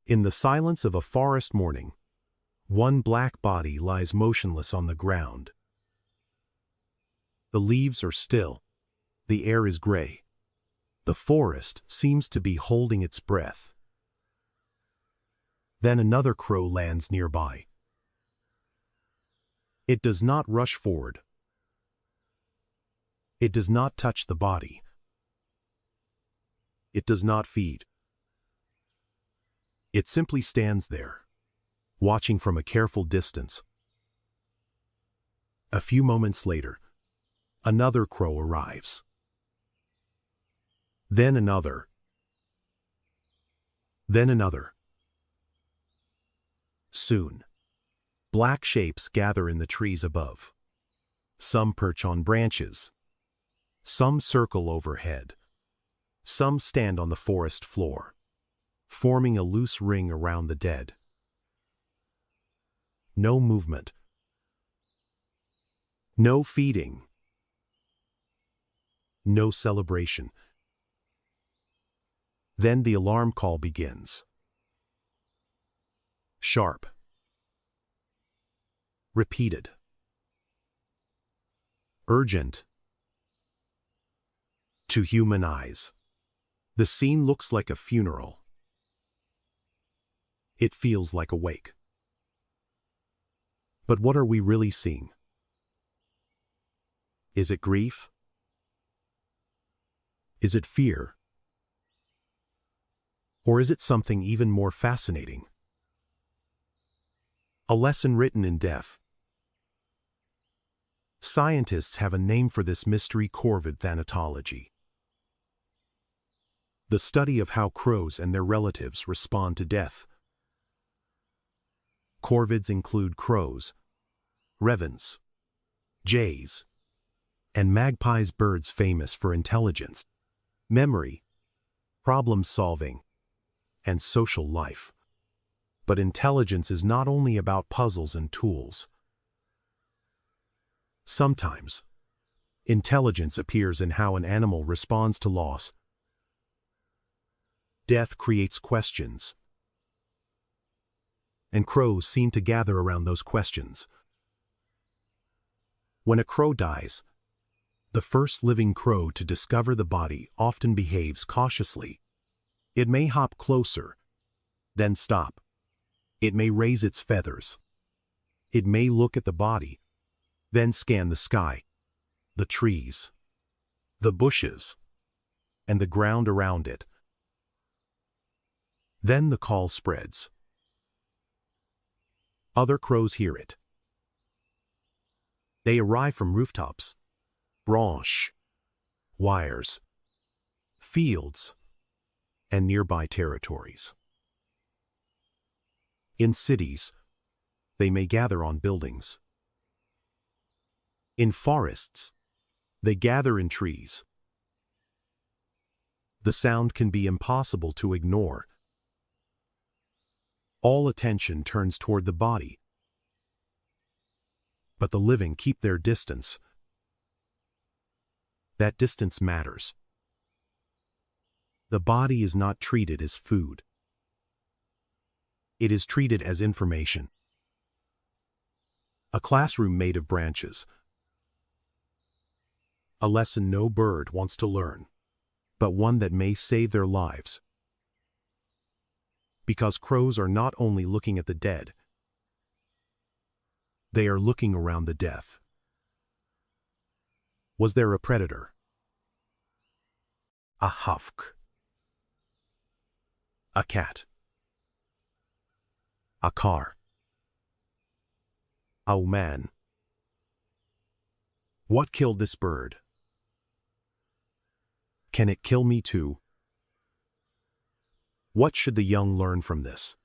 In the silence of a forest morning, one black body lies motionless on the ground. The leaves are still. The air is gray. The forest seems to be holding its breath. Then another crow lands nearby. It does not rush forward. It does not touch the body. It does not feed. It simply stands there, watching from a careful distance. A few moments later, another crow arrives. Then another. Then another. Soon, black shapes gather in the trees above. Some perch on branches. Some circle overhead. Some stand on the forest floor, forming a loose ring around the dead. No movement. No feeding. No celebration. Then the alarm call begins. Sharp. Repeated. Urgent. To human eyes, the scene looks like a funeral. It feels like a wake. But what are we really seeing? Is it grief? Is it fear? Or is it something even more fascinating? A lesson written in death. Scientists have a name for this mystery: corvid thanatology. The study of how crows and their relatives respond to death. Corvids include crows, ravens, jays, and magpies, birds famous for intelligence, memory, problem-solving, and social life. But intelligence is not only about puzzles and tools. Sometimes, intelligence appears in how an animal responds to loss. Death creates questions, and crows seem to gather around those questions. When a crow dies, the first living crow to discover the body often behaves cautiously. It may hop closer, then stop. It may raise its feathers. It may look at the body, then scan the sky, the trees, the bushes, and the ground around it. Then the call spreads. Other crows hear it. They arrive from rooftops, branch, wires, fields, and nearby territories. In cities, they may gather on buildings. In forests, they gather in trees. The sound can be impossible to ignore. All attention turns toward the body. But the living keep their distance. That distance matters. The body is not treated as food. It is treated as information. A classroom made of branches. A lesson no bird wants to learn, but one that may save their lives. Because crows are not only looking at the dead, they are looking around the death. Was there a predator? A hawk? A cat? A car? A man? What killed this bird? Can it kill me too? What should the young learn from this?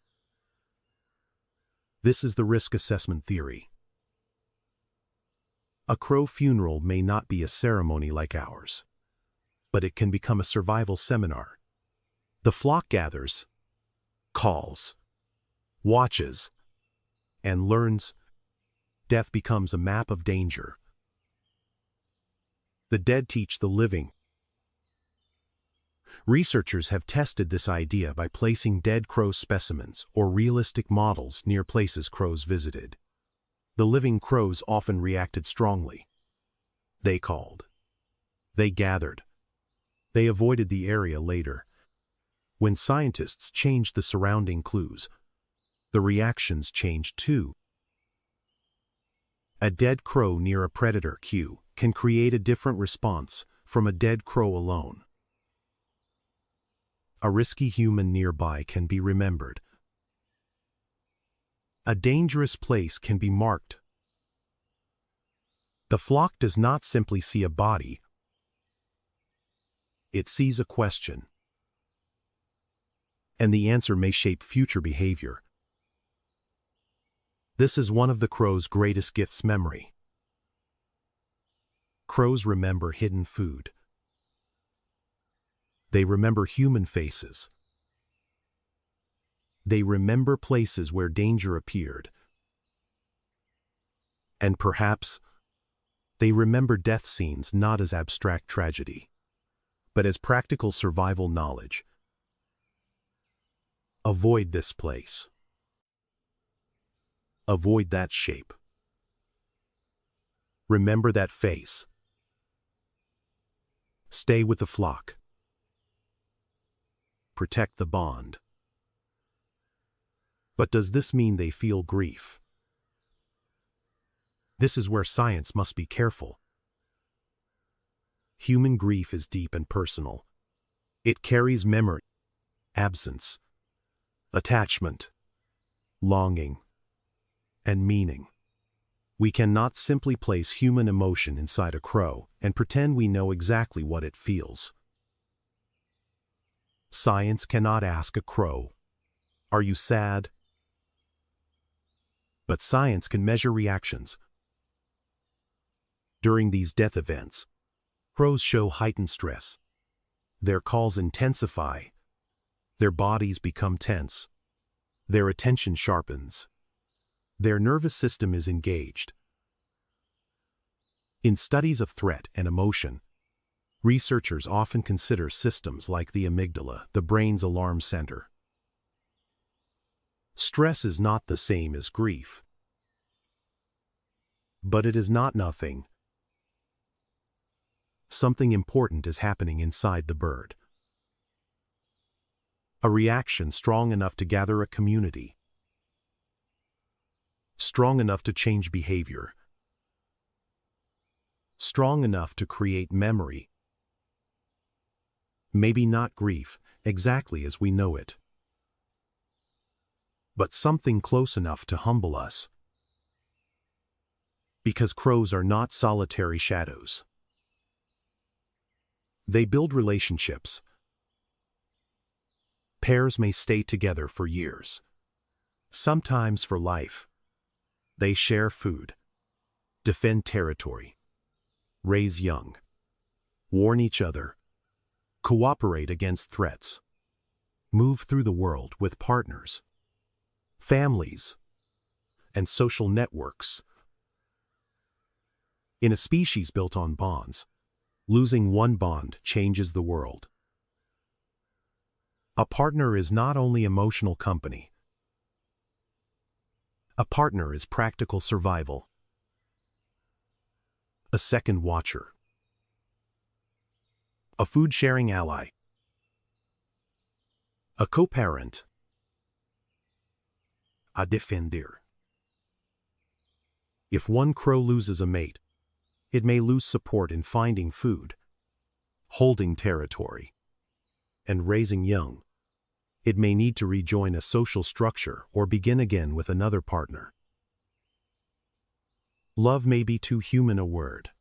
This is the risk assessment theory. A crow funeral may not be a ceremony like ours, but it can become a survival seminar. The flock gathers, calls, watches, and learns. Death becomes a map of danger. The dead teach the living. Researchers have tested this idea by placing dead crow specimens or realistic models near places crows visited. The living crows often reacted strongly. They called. They gathered. They avoided the area later. When scientists changed the surrounding clues, the reactions changed too. A dead crow near a predator cue can create a different response from a dead crow alone. A risky human nearby can be remembered. A dangerous place can be marked. The flock does not simply see a body. It sees a question. And the answer may shape future behavior. This is one of the crow's greatest gifts: memory. Crows remember hidden food. They remember human faces. They remember places where danger appeared. And perhaps, they remember death scenes not as abstract tragedy, but as practical survival knowledge. Avoid this place. Avoid that shape. Remember that face. Stay with the flock. Protect the bond. But does this mean they feel grief? This is where science must be careful. Human grief is deep and personal. It carries memory, absence, attachment, longing, and meaning. We cannot simply place human emotion inside a crow and pretend we know exactly what it feels. Science cannot ask a crow, "Are you sad?" But science can measure reactions. During these death events, crows show heightened stress. Their calls intensify. Their bodies become tense. Their attention sharpens. Their nervous system is engaged. In studies of threat and emotion, researchers often consider systems like the amygdala, the brain's alarm center. Stress is not the same as grief. But it is not nothing. Something important is happening inside the bird. A reaction strong enough to gather a community. Strong enough to change behavior. Strong enough to create memory. Maybe not grief, exactly as we know it, but something close enough to humble us. Because crows are not solitary shadows. They build relationships. Pairs may stay together for years, sometimes for life. They share food, defend territory, raise young, warn each other, cooperate against threats, move through the world with partners, families, and social networks. In a species built on bonds, losing one bond changes the world. A partner is not only emotional company. A partner is practical survival. A second watcher. A food-sharing ally. A co-parent. A defender. If one crow loses a mate, it may lose support in finding food, holding territory, and raising young. It may need to rejoin a social structure or begin again with another partner. Love may be too human a word.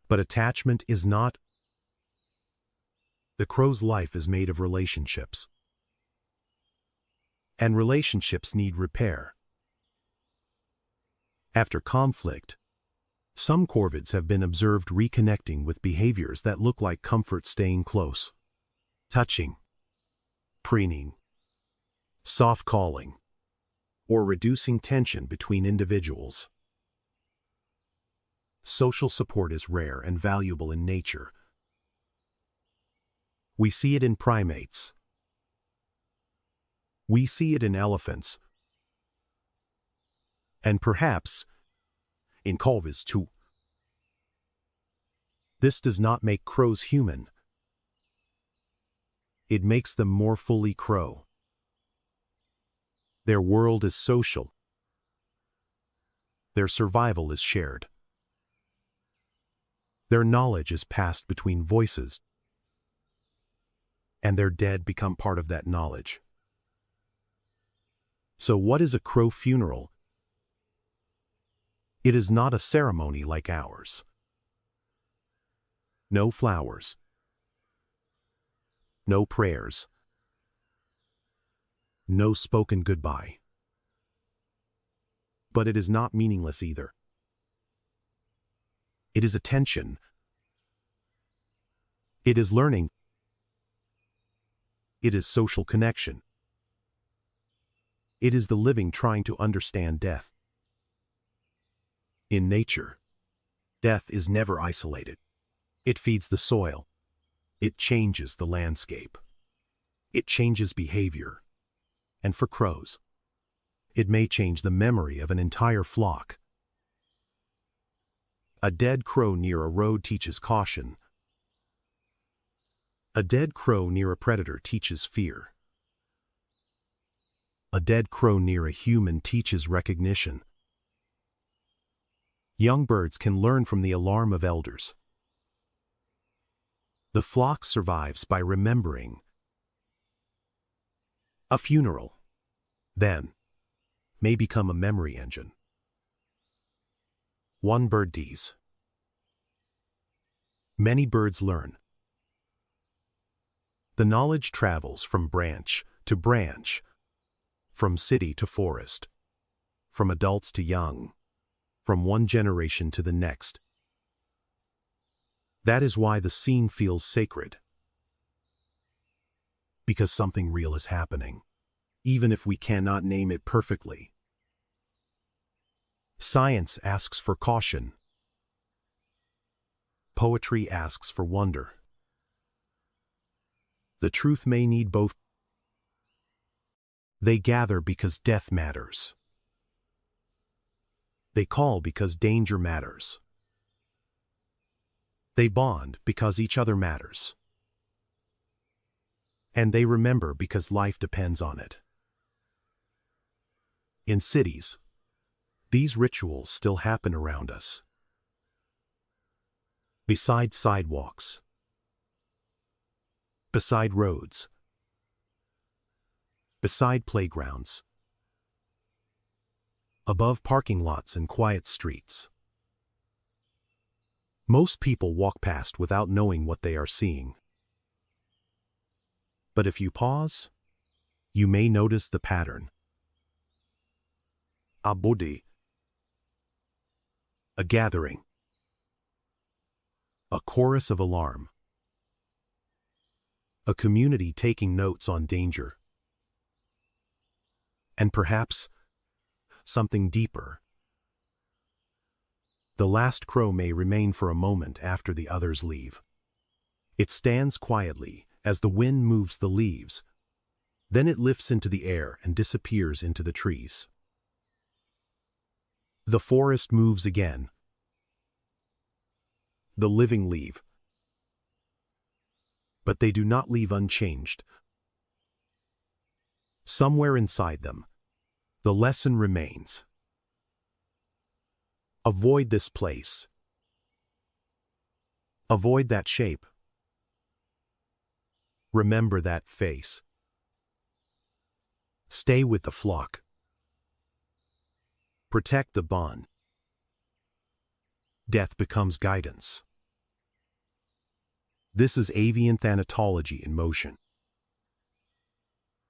But attachment is not. The crow's life is made of relationships. And relationships need repair. After conflict, some corvids have been observed reconnecting with behaviors that look like comfort: staying close, touching, preening, soft calling, or reducing tension between individuals. Social support is rare and valuable in nature. We see it in primates. We see it in elephants. And perhaps in corvids too. This does not make crows human. It makes them more fully crow. Their world is social. Their survival is shared. Their knowledge is passed between voices, and their dead become part of that knowledge. So what is a crow funeral? It is not a ceremony like ours. No flowers. No prayers. No spoken goodbye. But it is not meaningless either. It is attention. It is learning. It is social connection. It is the living trying to understand death. In nature, death is never isolated. It feeds the soil. It changes the landscape. It changes behavior. And for crows, it may change the memory of an entire flock. A dead crow near a road teaches caution. A dead crow near a predator teaches fear. A dead crow near a human teaches recognition. Young birds can learn from the alarm of elders. The flock survives by remembering. A funeral, then, may become a memory engine. One bird dies. Many birds learn. The knowledge travels from branch to branch, from city to forest, from adults to young, from one generation to the next. That is why the scene feels sacred. Because something real is happening, even if we cannot name it perfectly. Science asks for caution. Poetry asks for wonder. The truth may need both. They gather because death matters. They call because danger matters. They bond because each other matters. And they remember because life depends on it. In cities, these rituals still happen around us. Beside sidewalks. Beside roads. Beside playgrounds. Above parking lots and quiet streets. Most people walk past without knowing what they are seeing. But if you pause, you may notice the pattern. A body. A gathering. A chorus of alarm. A community taking notes on danger. And perhaps something deeper. The last crow may remain for a moment after the others leave. It stands quietly as the wind moves the leaves. Then it lifts into the air and disappears into the trees. The forest moves again. The living leave. But they do not leave unchanged. Somewhere inside them, the lesson remains. Avoid this place. Avoid that shape. Remember that face. Stay with the flock. Protect the bond. Death becomes guidance. This is avian thanatology in motion.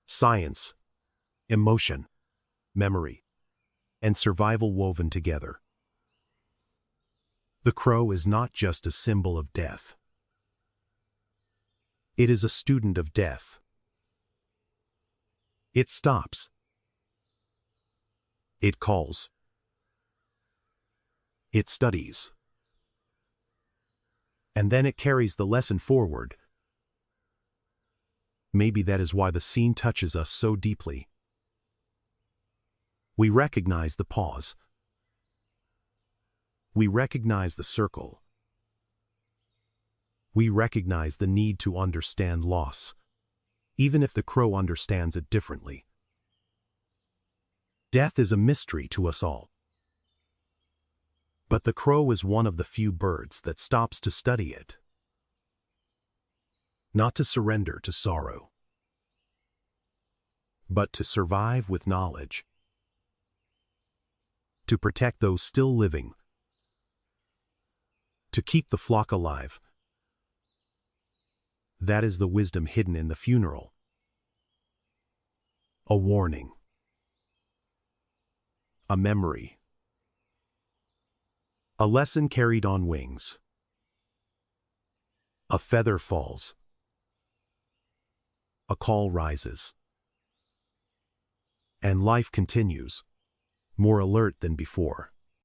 Science, emotion, memory, and survival woven together. The crow is not just a symbol of death. It is a student of death. It stops. It calls. It studies. And then it carries the lesson forward. Maybe that is why the scene touches us so deeply. We recognize the pause. We recognize the circle. We recognize the need to understand loss, even if the crow understands it differently. Death is a mystery to us all. But the crow is one of the few birds that stops to study it. Not to surrender to sorrow, but to survive with knowledge. To protect those still living. To keep the flock alive. That is the wisdom hidden in the funeral. A warning. A memory. A lesson carried on wings. A feather falls. A call rises. And life continues, more alert than before.